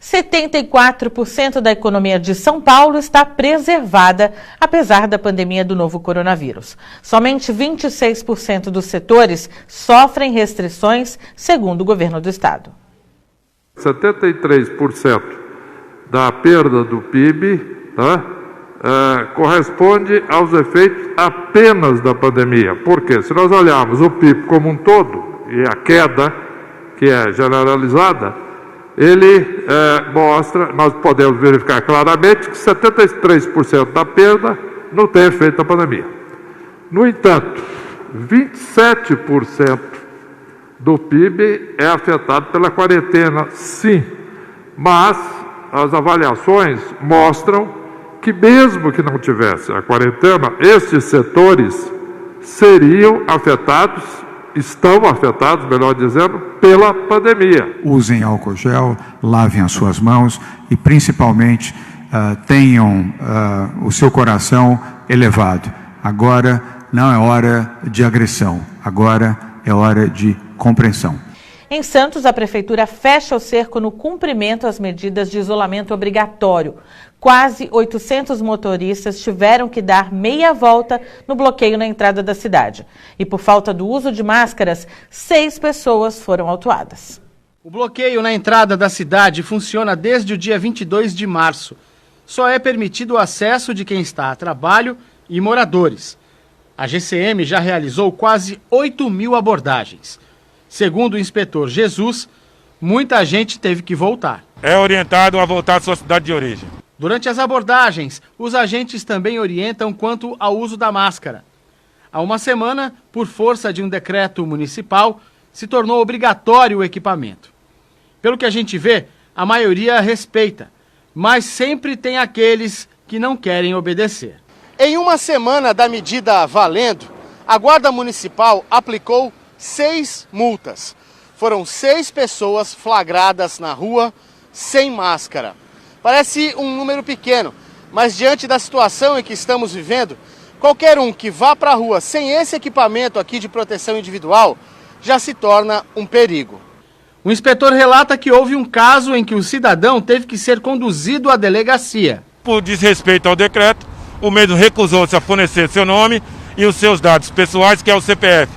74% da economia de São Paulo está preservada, apesar da pandemia do novo coronavírus. Somente 26% dos setores sofrem restrições, segundo o governo do estado. 73% da perda do PIB corresponde aos efeitos apenas da pandemia. Por quê? Se nós olharmos o PIB como um todo, e a queda, que é generalizada, ele mostra, nós podemos verificar claramente que 73% da perda não tem efeito da pandemia. No entanto, 27% do PIB é afetado pela quarentena, sim, mas as avaliações mostram que mesmo que não tivesse a quarentena, estes setores seriam afetados, estão afetados, melhor dizendo, pela pandemia. Usem álcool gel, lavem as suas mãos e, principalmente, tenham o seu coração elevado. Agora não é hora de agressão, agora é hora de compreensão. Em Santos, a prefeitura fecha o cerco no cumprimento às medidas de isolamento obrigatório. Quase 800 motoristas tiveram que dar meia volta no bloqueio na entrada da cidade. E por falta do uso de máscaras, 6 pessoas foram autuadas. O bloqueio na entrada da cidade funciona desde o dia 22 de março. Só é permitido o acesso de quem está a trabalho e moradores. A GCM já realizou quase 8.000 abordagens. Segundo o inspetor Jesus, muita gente teve que voltar. É orientado a voltar à sua cidade de origem. Durante as abordagens, os agentes também orientam quanto ao uso da máscara. Há uma semana, por força de um decreto municipal, se tornou obrigatório o equipamento. Pelo que a gente vê, a maioria respeita, mas sempre tem aqueles que não querem obedecer. Em uma semana da medida valendo, a Guarda Municipal aplicou 6 multas. Foram 6 pessoas flagradas na rua sem máscara. Parece um número pequeno, mas diante da situação em que estamos vivendo, qualquer um que vá para a rua sem esse equipamento aqui de proteção individual já se torna um perigo. O inspetor relata que houve um caso em que o cidadão teve que ser conduzido à delegacia. Por desrespeito ao decreto, o mesmo recusou-se a fornecer seu nome e os seus dados pessoais, que é o CPF.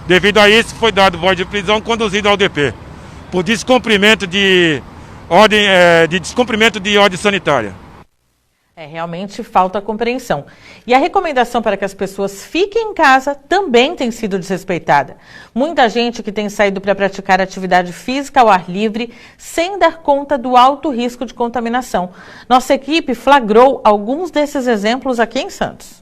Devido a isso, foi dado voz de prisão, conduzido ao DP, por descumprimento de ordem sanitária. Realmente falta compreensão. E a recomendação para que as pessoas fiquem em casa também tem sido desrespeitada. Muita gente que tem saído para praticar atividade física ao ar livre sem dar conta do alto risco de contaminação. Nossa equipe flagrou alguns desses exemplos aqui em Santos.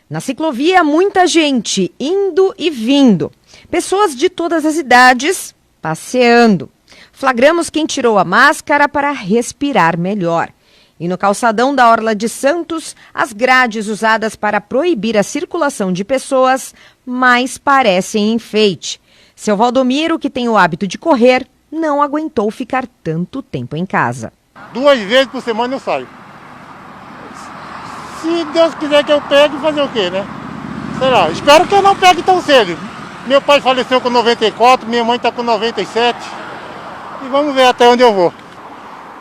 Na ciclovia, muita gente indo e vindo. Pessoas de todas as idades passeando. Flagramos quem tirou a máscara para respirar melhor. E no calçadão da Orla de Santos, as grades usadas para proibir a circulação de pessoas mais parecem enfeite. Seu Valdomiro, que tem o hábito de correr, não aguentou ficar tanto tempo em casa. 2 vezes por semana eu saio. Se Deus quiser que eu pegue, fazer o quê, né? Sei lá, espero que eu não pegue tão cedo. Meu pai faleceu com 94, minha mãe está com 97. E vamos ver até onde eu vou.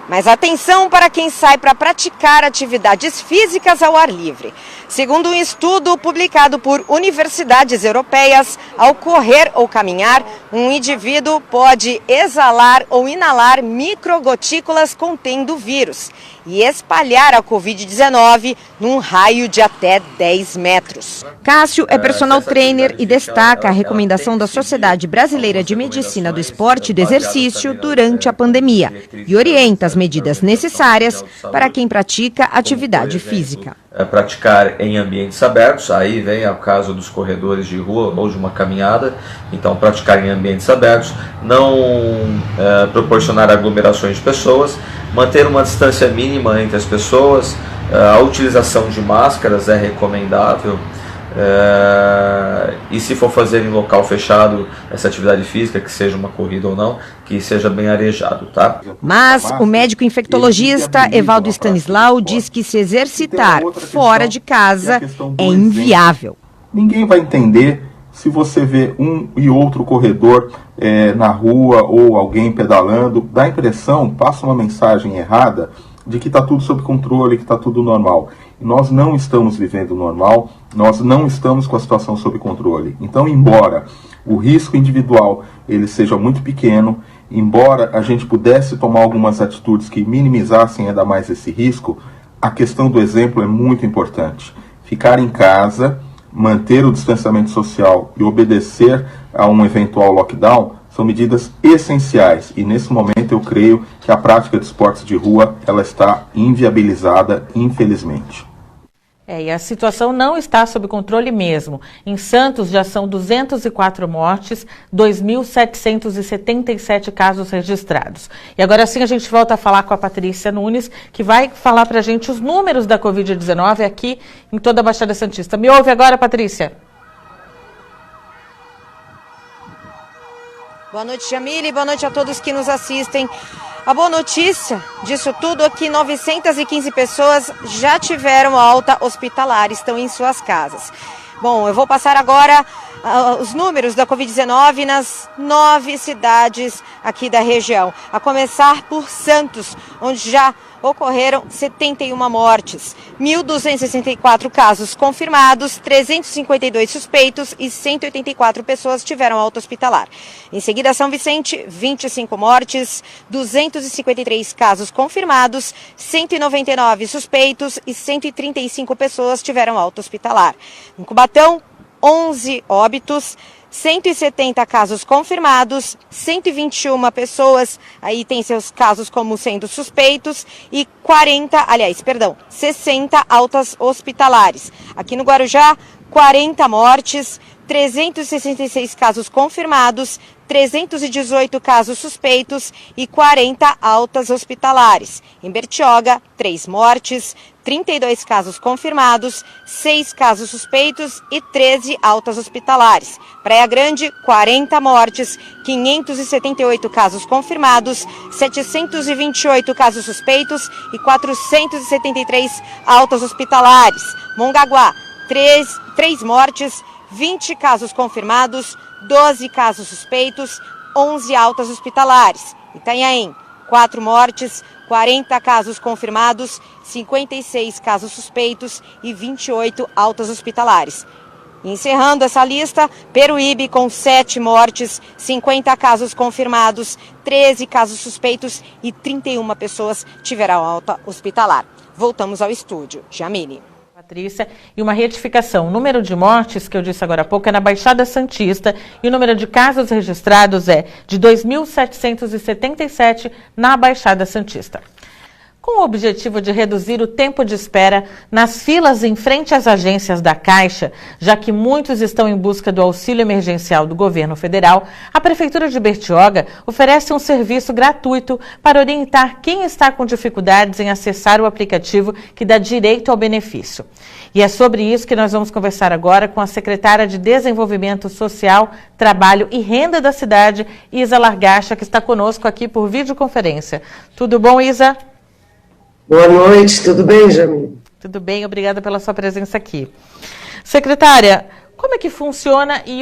Mas atenção para quem sai para praticar atividades físicas ao ar livre. Segundo um estudo publicado por universidades europeias, ao correr ou caminhar, um indivíduo pode exalar ou inalar microgotículas contendo vírus e espalhar a Covid-19 num raio de até 10 metros. Cássio é personal trainer e destaca a recomendação da Sociedade Brasileira de Medicina do Esporte e do Exercício durante a pandemia e orienta as medidas necessárias para quem pratica atividade física. Praticar em ambientes abertos, aí vem o caso dos corredores de rua ou de uma caminhada, então praticar em ambientes abertos, não proporcionar aglomerações de pessoas, manter uma distância mínima entre as pessoas, a utilização de máscaras é recomendável, e se for fazer em local fechado essa atividade física, que seja uma corrida ou não, que seja bem arejado, tá? Mas o médico infectologista Evaldo Stanislau diz que se exercitar fora de casa é inviável. Ninguém vai entender se você vê um e outro corredor na rua ou alguém pedalando, dá a impressão, passa uma mensagem errada de que está tudo sob controle, que está tudo normal. Nós não estamos vivendo normal, nós não estamos com a situação sob controle. Então, embora o risco individual ele seja muito pequeno, embora a gente pudesse tomar algumas atitudes que minimizassem ainda mais esse risco, a questão do exemplo é muito importante. Ficar em casa, manter o distanciamento social e obedecer a um eventual lockdown são medidas essenciais. E nesse momento eu creio que a prática de esportes de rua ela está inviabilizada, infelizmente. E a situação não está sob controle mesmo. Em Santos já são 204 mortes, 2.777 casos registrados. E agora sim a gente volta a falar com a Patrícia Nunes, que vai falar para a gente os números da Covid-19 aqui em toda a Baixada Santista. Me ouve agora, Patrícia? Boa noite, Jamile. Boa noite a todos que nos assistem. A boa notícia disso tudo é que 915 pessoas já tiveram alta hospitalar, estão em suas casas. Bom, eu vou passar agora os números da Covid-19 nas 9 cidades aqui da região. A começar por Santos, onde já ocorreram 71 mortes, 1.264 casos confirmados, 352 suspeitos e 184 pessoas tiveram alta hospitalar. Em seguida, São Vicente, 25 mortes, 253 casos confirmados, 199 suspeitos e 135 pessoas tiveram alta hospitalar. Em Cubatão, 11 óbitos, 170 casos confirmados, 121 pessoas, aí tem seus casos como sendo suspeitos e 60 altas hospitalares. Aqui no Guarujá, 40 mortes, 366 casos confirmados, 318 casos suspeitos e 40 altas hospitalares. Em Bertioga, 3 mortes, 32 casos confirmados, 6 casos suspeitos e 13 altas hospitalares. Praia Grande, 40 mortes, 578 casos confirmados, 728 casos suspeitos e 473 altas hospitalares. Mongaguá, 3 mortes, 20 casos confirmados, 12 casos suspeitos, 11 altas hospitalares. Itanhaém, 4 mortes, 40 casos confirmados, 56 casos suspeitos e 28 altas hospitalares. Encerrando essa lista, Peruíbe com 7 mortes, 50 casos confirmados, 13 casos suspeitos e 31 pessoas tiveram alta hospitalar. Voltamos ao estúdio. Jamile. Patrícia, e uma retificação. O número de mortes, que eu disse agora há pouco, é na Baixada Santista e o número de casos registrados é de 2.777 na Baixada Santista. Com o objetivo de reduzir o tempo de espera nas filas em frente às agências da Caixa, já que muitos estão em busca do auxílio emergencial do governo federal, a Prefeitura de Bertioga oferece um serviço gratuito para orientar quem está com dificuldades em acessar o aplicativo que dá direito ao benefício. E é sobre isso que nós vamos conversar agora com a secretária de Desenvolvimento Social, Trabalho e Renda da cidade, Isa Largacha, que está conosco aqui por videoconferência. Tudo bom, Isa? Boa noite, tudo bem, Jamile? Tudo bem, obrigada pela sua presença aqui. Secretária, como é que funciona e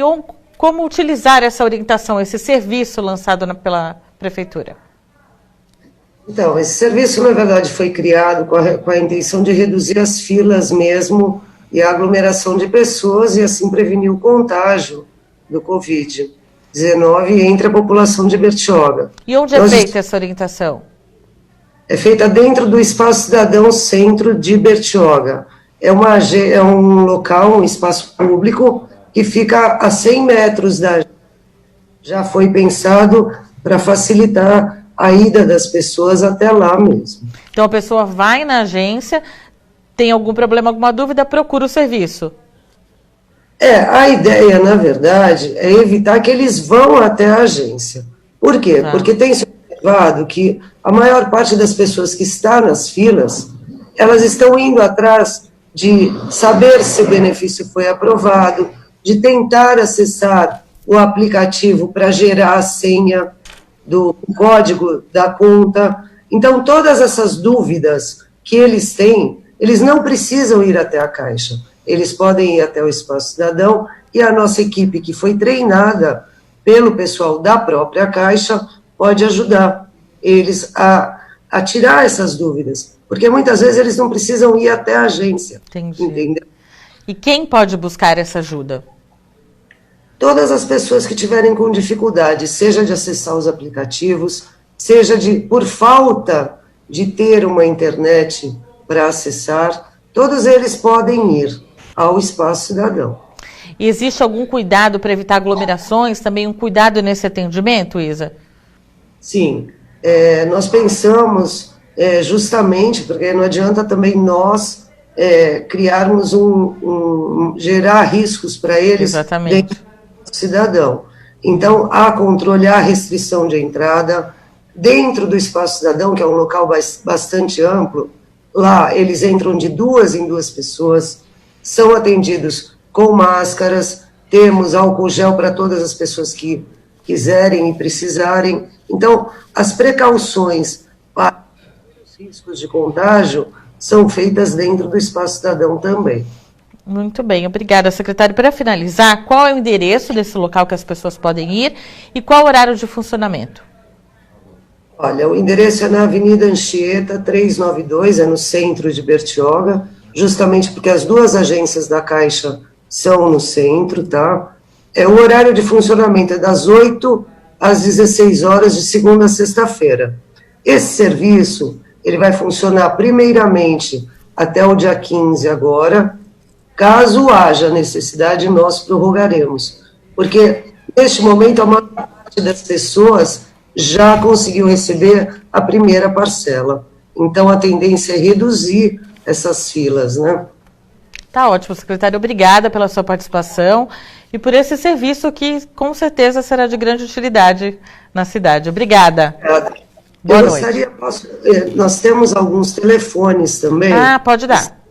como utilizar essa orientação, esse serviço lançado pela Prefeitura? Então, esse serviço, na verdade, foi criado com a intenção de reduzir as filas mesmo e a aglomeração de pessoas e assim prevenir o contágio do Covid-19 entre a população de Bertioga. E onde é feita essa orientação? É feita dentro do Espaço Cidadão Centro de Bertioga. É um local, um espaço público que fica a 100 metros da... Já foi pensado para facilitar a ida das pessoas até lá mesmo. Então a pessoa vai na agência, tem algum problema, alguma dúvida, procura o serviço. A ideia, na verdade, é evitar que eles vão até a agência. Por quê? Porque tem se observado que a maior parte das pessoas que está nas filas, elas estão indo atrás de saber se o benefício foi aprovado, de tentar acessar o aplicativo para gerar a senha do código da conta. Então, todas essas dúvidas que eles têm, eles não precisam ir até a Caixa. Eles podem ir até o Espaço Cidadão e a nossa equipe, que foi treinada pelo pessoal da própria Caixa, pode ajudar eles a tirar essas dúvidas, porque muitas vezes eles não precisam ir até a agência. Entendi. Entendeu? E quem pode buscar essa ajuda? Todas as pessoas que tiverem com dificuldade, seja de acessar os aplicativos, seja por falta de ter uma internet para acessar, todos eles podem ir ao Espaço Cidadão. E existe algum cuidado para evitar aglomerações, também um cuidado nesse atendimento, Isa? Sim, nós pensamos justamente, porque não adianta também nós criarmos gerar riscos para eles. Exatamente. Dentro do cidadão. Então, há controle, há restrição de entrada. Dentro do Espaço Cidadão, que é um local bastante amplo, lá eles entram de 2 em 2 pessoas, são atendidos com máscaras, temos álcool gel para todas as pessoas que quiserem e precisarem. Então, as precauções para os riscos de contágio são feitas dentro do Espaço Cidadão também. Muito bem, obrigada, secretário. Para finalizar, qual é o endereço desse local que as pessoas podem ir e qual o horário de funcionamento? Olha, o endereço é na Avenida Anchieta, 392, é no centro de Bertioga, justamente porque as 2 agências da Caixa são no centro, tá? O horário de funcionamento é das 8 às 16 horas, de segunda a sexta-feira. Esse serviço, ele vai funcionar primeiramente até o dia 15 agora. Caso haja necessidade, nós prorrogaremos. Porque, neste momento, a maior parte das pessoas já conseguiu receber a primeira parcela. Então, a tendência é reduzir essas filas, né? Tá ótimo, secretário. Obrigada pela sua participação e por esse serviço que, com certeza, será de grande utilidade na cidade. Obrigada. Boa noite. Nós temos alguns telefones também. Ah, pode dar.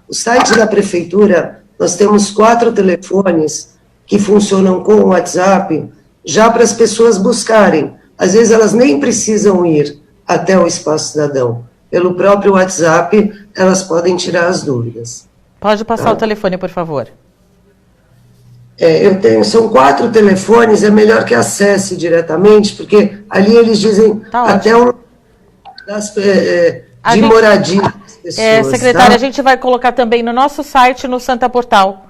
O site da Prefeitura, nós temos 4 telefones que funcionam com o WhatsApp, já para as pessoas buscarem. Às vezes elas nem precisam ir até o Espaço Cidadão. Pelo próprio WhatsApp, elas podem tirar as dúvidas. Pode passar o telefone, por favor. São 4 telefones, é melhor que acesse diretamente, porque ali eles dizem até o de moradia das pessoas. Secretária, a gente vai colocar também no nosso site, no Santa Portal,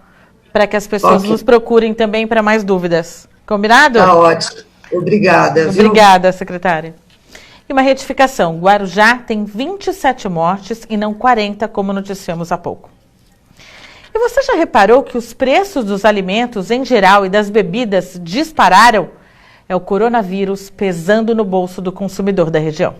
para que as pessoas nos procurem também para mais dúvidas. Combinado? Tá ótimo. Obrigada. Obrigada, secretária. E uma retificação, Guarujá tem 27 mortes e não 40, como noticiamos há pouco. E você já reparou que os preços dos alimentos em geral e das bebidas dispararam? É o coronavírus pesando no bolso do consumidor da região.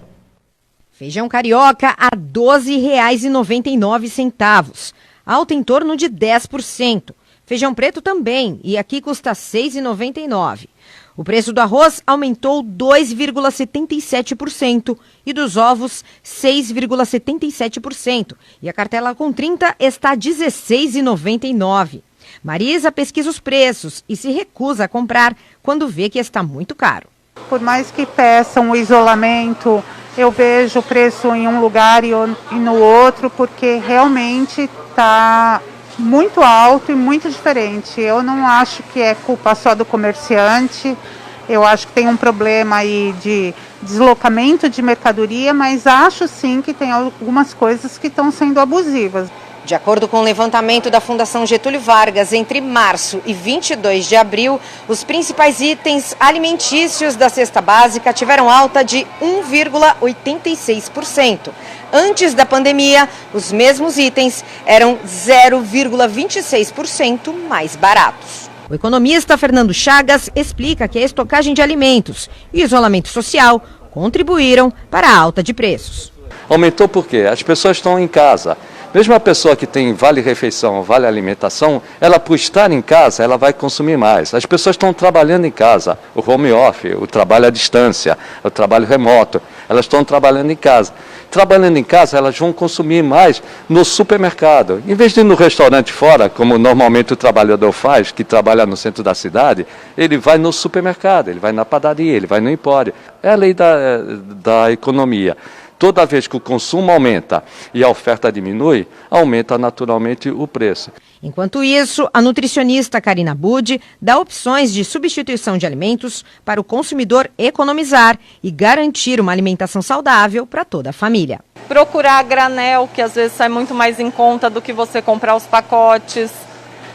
Feijão carioca a R$ 12,99, alta em torno de 10%. Feijão preto também, e aqui custa R$ 6,99. O preço do arroz aumentou 2,77% e dos ovos 6,77%. E a cartela com 30 está R$ 16,99. Marisa pesquisa os preços e se recusa a comprar quando vê que está muito caro. Por mais que peçam o isolamento, eu vejo o preço em um lugar e no outro, porque realmente está muito alto e muito diferente. Eu não acho que é culpa só do comerciante, eu acho que tem um problema aí de deslocamento de mercadoria, mas acho sim que tem algumas coisas que estão sendo abusivas. De acordo com o levantamento da Fundação Getúlio Vargas, entre março e 22 de abril, os principais itens alimentícios da cesta básica tiveram alta de 1,86%. Antes da pandemia, os mesmos itens eram 0,26% mais baratos. O economista Fernando Chagas explica que a estocagem de alimentos e o isolamento social contribuíram para a alta de preços. Aumentou porque as pessoas estão em casa. Mesmo a pessoa que tem vale-refeição, vale-alimentação, ela, por estar em casa, ela vai consumir mais. As pessoas estão trabalhando em casa, o home office, o trabalho à distância, o trabalho remoto, elas estão trabalhando em casa. Trabalhando em casa, elas vão consumir mais no supermercado. Em vez de ir no restaurante fora, como normalmente o trabalhador faz, que trabalha no centro da cidade, ele vai no supermercado, ele vai na padaria, ele vai no empório. É a lei da economia. Toda vez que o consumo aumenta e a oferta diminui, aumenta naturalmente o preço. Enquanto isso, a nutricionista Karina Budi dá opções de substituição de alimentos para o consumidor economizar e garantir uma alimentação saudável para toda a família. Procurar a granel, que às vezes sai muito mais em conta do que você comprar os pacotes.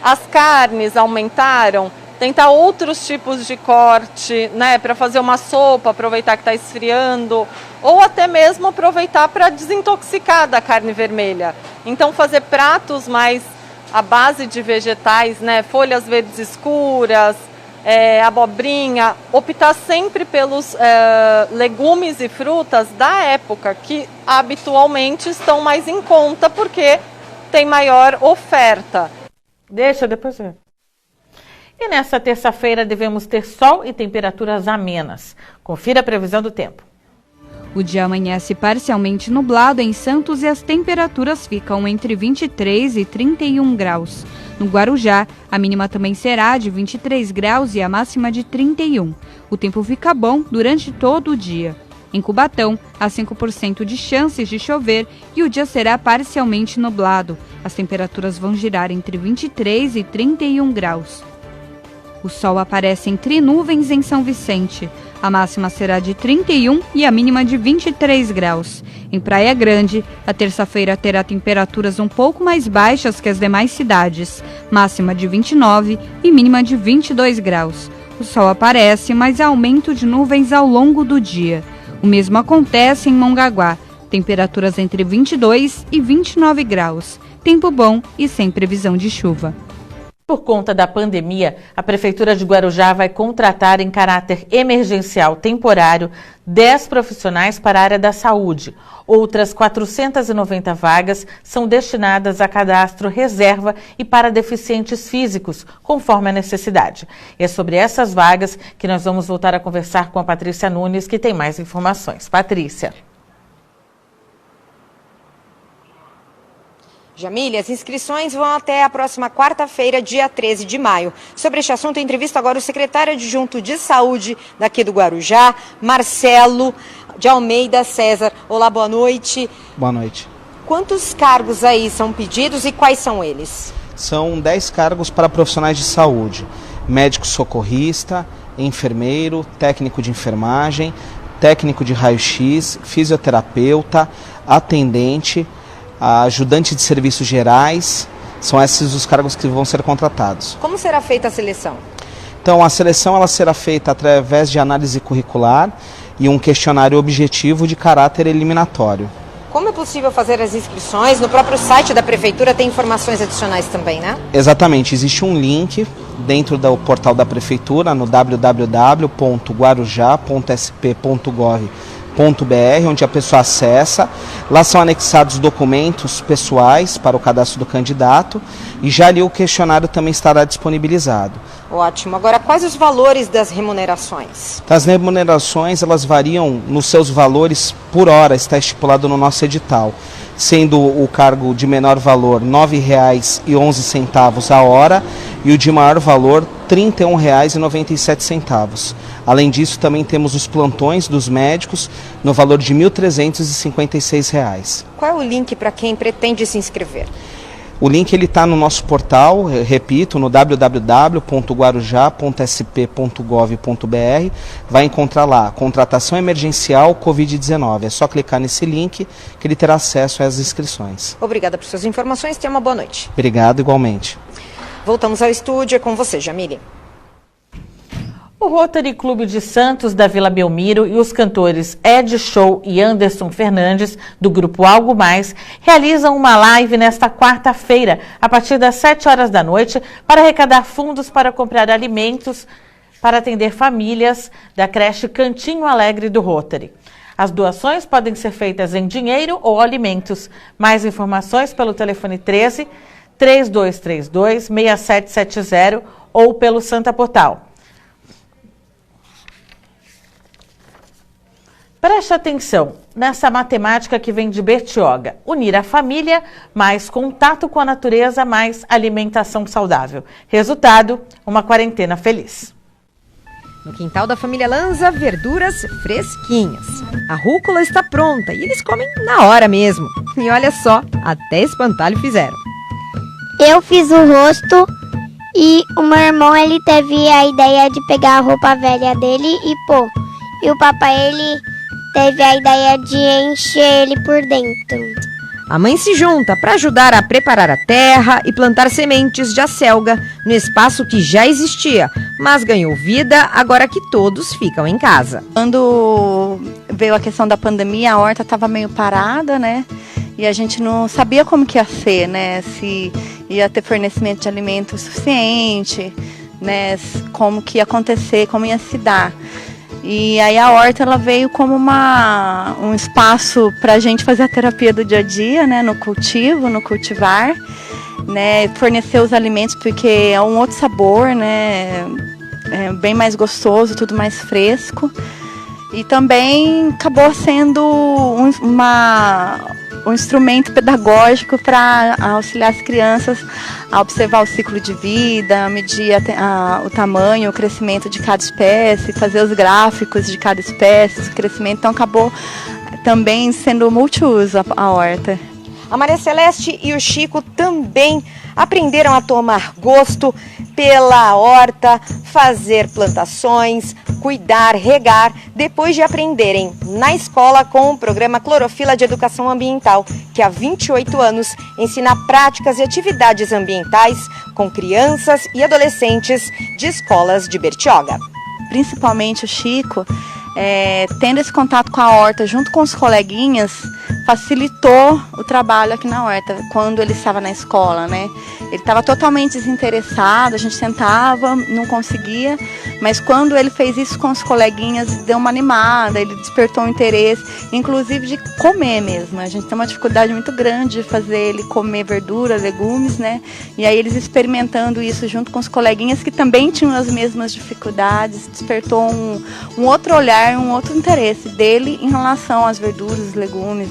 As carnes aumentaram, tentar outros tipos de corte, né, para fazer uma sopa, aproveitar que está esfriando, ou até mesmo aproveitar para desintoxicar da carne vermelha. Então fazer pratos mais à base de vegetais, né, folhas verdes escuras, abobrinha, optar sempre pelos legumes e frutas da época, que habitualmente estão mais em conta porque tem maior oferta. Deixa depois ver. E nesta terça-feira devemos ter sol e temperaturas amenas. Confira a previsão do tempo. O dia amanhece parcialmente nublado em Santos e as temperaturas ficam entre 23 e 31 graus. No Guarujá, a mínima também será de 23 graus e a máxima de 31. O tempo fica bom durante todo o dia. Em Cubatão, há 5% de chances de chover e o dia será parcialmente nublado. As temperaturas vão girar entre 23 e 31 graus. O sol aparece entre nuvens em São Vicente. A máxima será de 31 e a mínima de 23 graus. Em Praia Grande, a terça-feira terá temperaturas um pouco mais baixas que as demais cidades. Máxima de 29 e mínima de 22 graus. O sol aparece, mas há aumento de nuvens ao longo do dia. O mesmo acontece em Mongaguá. Temperaturas entre 22 e 29 graus. Tempo bom e sem previsão de chuva. Por conta da pandemia, a Prefeitura de Guarujá vai contratar em caráter emergencial temporário 10 profissionais para a área da saúde. Outras 490 vagas são destinadas a cadastro reserva e para deficientes físicos, conforme a necessidade. E é sobre essas vagas que nós vamos voltar a conversar com a Patrícia Nunes, que tem mais informações. Patrícia. Jamília, as inscrições vão até a próxima quarta-feira, dia 13 de maio. Sobre este assunto, eu entrevisto agora o secretário adjunto de saúde daqui do Guarujá, Marcelo de Almeida César. Olá, boa noite. Boa noite. Quantos cargos aí são pedidos e quais são eles? São 10 cargos para profissionais de saúde. Médico socorrista, enfermeiro, técnico de enfermagem, técnico de raio-x, fisioterapeuta, atendente, ajudante de serviços gerais. São esses os cargos que vão ser contratados. Como será feita a seleção? Então, a seleção ela será feita através de análise curricular e um questionário objetivo de caráter eliminatório. Como é possível fazer as inscrições? No próprio site da Prefeitura tem informações adicionais também, né? Exatamente, existe um link dentro do portal da Prefeitura no www.guarujá.sp.gov.br, onde a pessoa acessa. Lá são anexados documentos pessoais para o cadastro do candidato e já ali o questionário também estará disponibilizado. Ótimo. Agora, quais os valores das remunerações? As remunerações, elas variam nos seus valores por hora, está estipulado no nosso edital, sendo o cargo de menor valor R$ 9,11 a hora e o de maior valor R$ 31,97. Além disso, também temos os plantões dos médicos no valor de R$ 1.356. Qual é o link para quem pretende se inscrever? O link está no nosso portal, repito, no www.guarujá.sp.gov.br. Vai encontrar lá, contratação emergencial Covid-19. É só clicar nesse link que ele terá acesso às inscrições. Obrigada por suas informações, tenha uma boa noite. Obrigado, igualmente. Voltamos ao estúdio, é com você, Jamília. O Rotary Clube de Santos da Vila Belmiro e os cantores Ed Show e Anderson Fernandes, do grupo Algo Mais, realizam uma live nesta quarta-feira, a partir das 7 horas da noite, para arrecadar fundos para comprar alimentos para atender famílias da creche Cantinho Alegre do Rotary. As doações podem ser feitas em dinheiro ou alimentos. Mais informações pelo telefone 13 3232 6770 ou pelo Santa Portal. Preste atenção nessa matemática que vem de Bertioga. Unir a família, mais contato com a natureza, mais alimentação saudável. Resultado, uma quarentena feliz. No quintal da família Lanza, verduras fresquinhas. A rúcula está pronta e eles comem na hora mesmo. E olha só, até espantalho fizeram. Eu fiz o rosto e o meu irmão ele teve a ideia de pegar a roupa velha dele e pôr. E o papai ele teve a ideia de encher ele por dentro. A mãe se junta para ajudar a preparar a terra e plantar sementes de acelga no espaço que já existia, mas ganhou vida agora que todos ficam em casa. Quando veio a questão da pandemia, a horta estava meio parada, né? E a gente não sabia como que ia ser, né? Se ia ter fornecimento de alimento suficiente, né? Como que ia acontecer, como ia se dar. E aí a horta ela veio como um espaço para a gente fazer a terapia do dia a dia, né? No cultivo, no cultivar, né? Fornecer os alimentos porque é um outro sabor, né? É bem mais gostoso, tudo mais fresco. E também acabou sendo um instrumento pedagógico para auxiliar as crianças a observar o ciclo de vida, medir o tamanho, o crescimento de cada espécie, fazer os gráficos de cada espécie, o crescimento. Então acabou também sendo multiuso a horta. A Maria Celeste e o Chico também aprenderam a tomar gosto pela horta, fazer plantações, cuidar, regar, depois de aprenderem na escola com o programa Clorofila de Educação Ambiental, que há 28 anos ensina práticas e atividades ambientais com crianças e adolescentes de escolas de Bertioga. Principalmente o Chico, tendo esse contato com a horta junto com os coleguinhas, facilitou o trabalho aqui na horta, quando ele estava na escola, né? Ele estava totalmente desinteressado, a gente tentava, não conseguia, mas quando ele fez isso com os coleguinhas, deu uma animada, ele despertou um interesse, inclusive de comer mesmo. A gente tem uma dificuldade muito grande de fazer ele comer verduras, legumes, né? E aí eles experimentando isso junto com os coleguinhas que também tinham as mesmas dificuldades, despertou um outro olhar, um outro interesse dele em relação às verduras, os legumes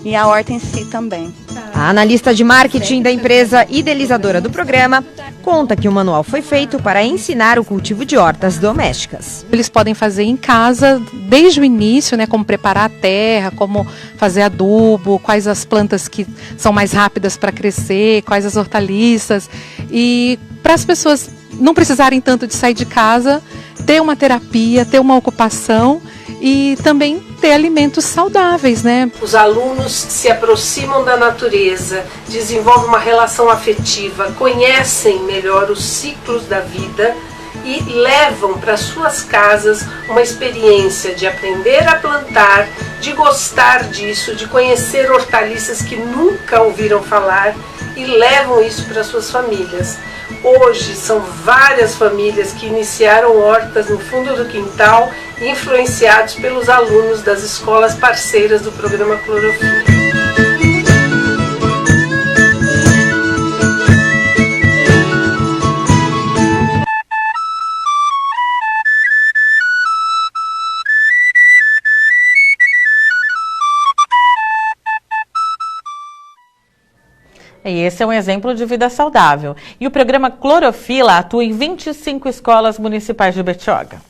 e a horta em si também. A analista de marketing da empresa idealizadora do programa conta que o manual foi feito para ensinar o cultivo de hortas domésticas. Eles podem fazer em casa desde o início, né, como preparar a terra, como fazer adubo, quais as plantas que são mais rápidas para crescer, quais as hortaliças, e para as pessoas não precisarem tanto de sair de casa, ter uma terapia, ter uma ocupação e também ter alimentos saudáveis, né? Os alunos se aproximam da natureza, desenvolvem uma relação afetiva, conhecem melhor os ciclos da vida e levam para suas casas uma experiência de aprender a plantar, de gostar disso, de conhecer hortaliças que nunca ouviram falar e levam isso para suas famílias. Hoje são várias famílias que iniciaram hortas no fundo do quintal, influenciados pelos alunos das escolas parceiras do programa Clorofila. E esse é um exemplo de vida saudável. E o programa Clorofila atua em 25 escolas municipais de Bertioga.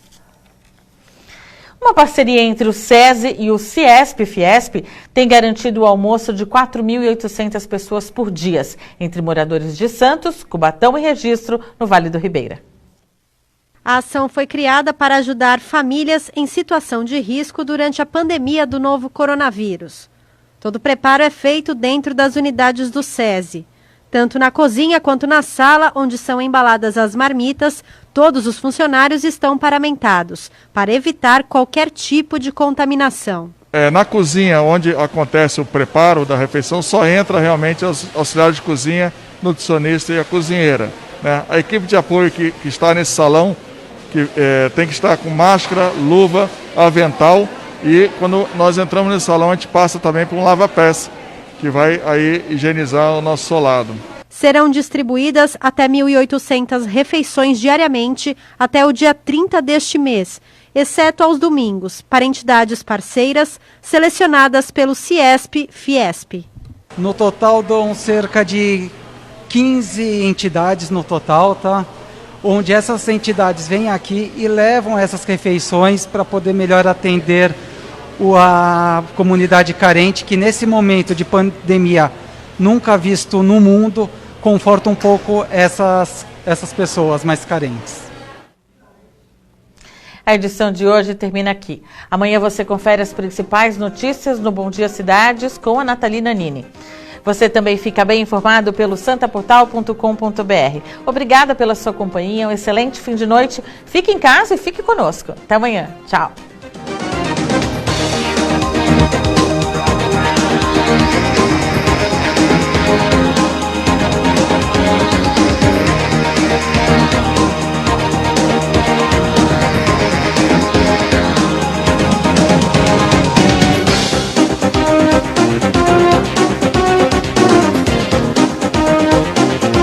Uma parceria entre o SESI e o CIESP-FIESP tem garantido o almoço de 4.800 pessoas por dia, entre moradores de Santos, Cubatão e Registro, no Vale do Ribeira. A ação foi criada para ajudar famílias em situação de risco durante a pandemia do novo coronavírus. Todo o preparo é feito dentro das unidades do SESI. Tanto na cozinha quanto na sala, onde são embaladas as marmitas, todos os funcionários estão paramentados, para evitar qualquer tipo de contaminação. Na cozinha, onde acontece o preparo da refeição, só entra realmente os auxiliares de cozinha, nutricionista e a cozinheira, né? A equipe de apoio que está nesse salão tem que estar com máscara, luva, avental. E quando nós entramos nesse salão, a gente passa também por um lava-pés, que vai aí higienizar o nosso solado. Serão distribuídas até 1.800 refeições diariamente até o dia 30 deste mês, exceto aos domingos, para entidades parceiras selecionadas pelo CIESP-FIESP. No total dão cerca de 15 entidades no total, tá? onde essas entidades vêm aqui e levam essas refeições para poder melhor atender a comunidade carente, que nesse momento de pandemia nunca visto no mundo, conforta um pouco essas pessoas mais carentes. A edição de hoje termina aqui. Amanhã você confere as principais notícias no Bom Dia Cidades com a Natalina Nini. Você também fica bem informado pelo santaportal.com.br. Obrigada pela sua companhia, um excelente fim de noite. Fique em casa e fique conosco. Até amanhã. Tchau.